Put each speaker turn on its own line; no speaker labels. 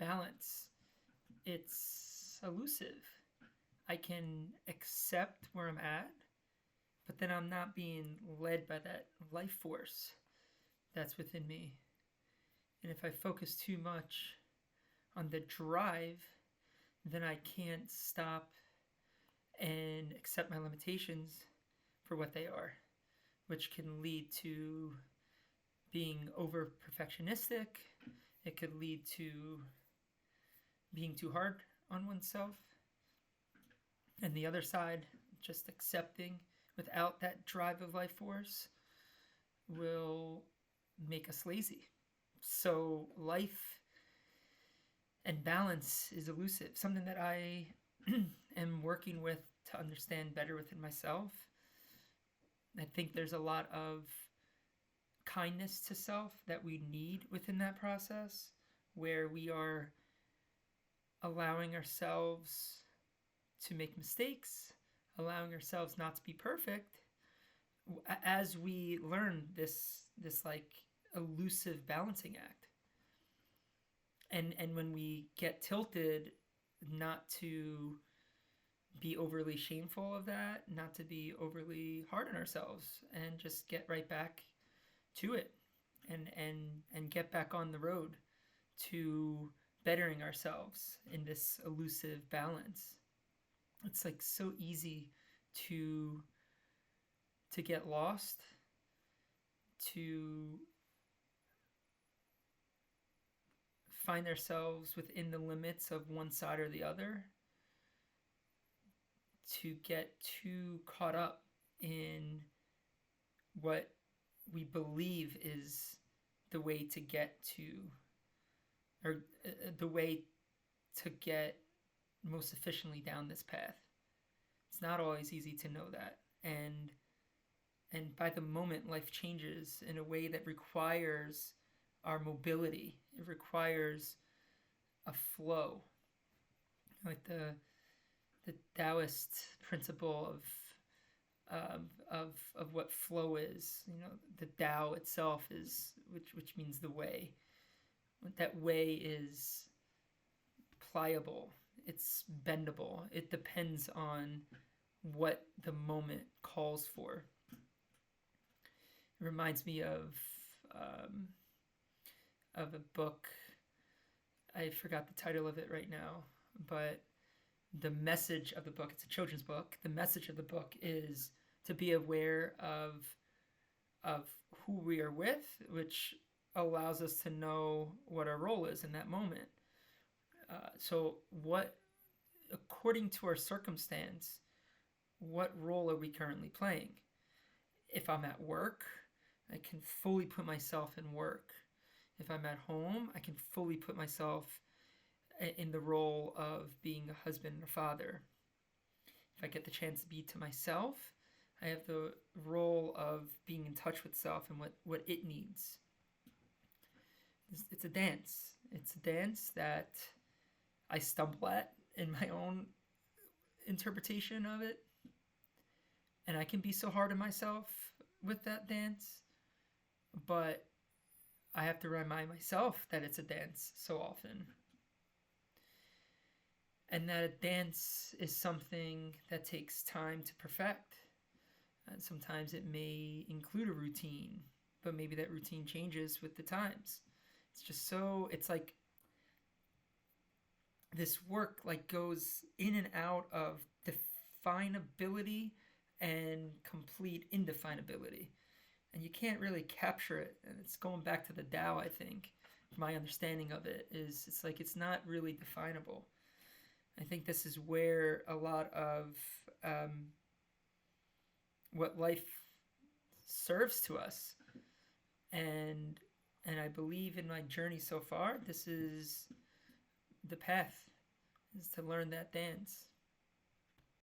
balance, it's elusive. I can accept where I'm at, but then I'm not being led by that life force that's within me. And if I focus too much on the drive, then I can't stop and accept my limitations for what they are, which can lead to being over perfectionistic. It could lead to being too hard on oneself. And the other side, just accepting without that drive of life force, will make us lazy. So life and balance is elusive, something that I am working with to understand better within myself. I think there's a lot of kindness to self that we need within that process, where we are allowing ourselves to make mistakes, allowing ourselves not to be perfect, as we learn this like elusive balancing act. And when we get tilted, not to be overly shameful of that, not to be overly hard on ourselves, and just get right back to it, and get back on the road to bettering ourselves in this elusive balance. It's like so easy to get lost, to find ourselves within the limits of one side or the other, to get too caught up in what we believe is the way to get to, or the way to get most efficiently down this path. It's not always easy to know that. And by the moment, life changes in a way that requires our mobility. It requires a flow. Like the Taoist principle of what flow is. You know, the Tao itself is, which means the way. That way is pliable. It's bendable. It depends on what the moment calls for. It reminds me of a book. I forgot the title of it right now, but the message of the book, it's a children's book. The message of the book is to be aware of who we are with, which allows us to know what our role is in that moment. So what, according to our circumstance, what role are we currently playing? If I'm at work, I can fully put myself in work. If I'm at home, I can fully put myself in the role of being a husband and a father. If I get the chance to be to myself, I have the role of being in touch with self and what it needs. It's a dance. It's a dance that I stumble at in my own interpretation of it. And I can be so hard on myself with that dance. But I have to remind myself that it's a dance so often. And that a dance is something that takes time to perfect. And sometimes it may include a routine, but maybe that routine changes with the times. It's just so, it's like this work like goes in and out of definability and complete indefinability. And you can't really capture it. And it's going back to the Tao, I think. My understanding of it is it's like it's not really definable. I think this is where a lot of what life serves to us. And I believe in my journey so far, this is the path, is to learn that dance.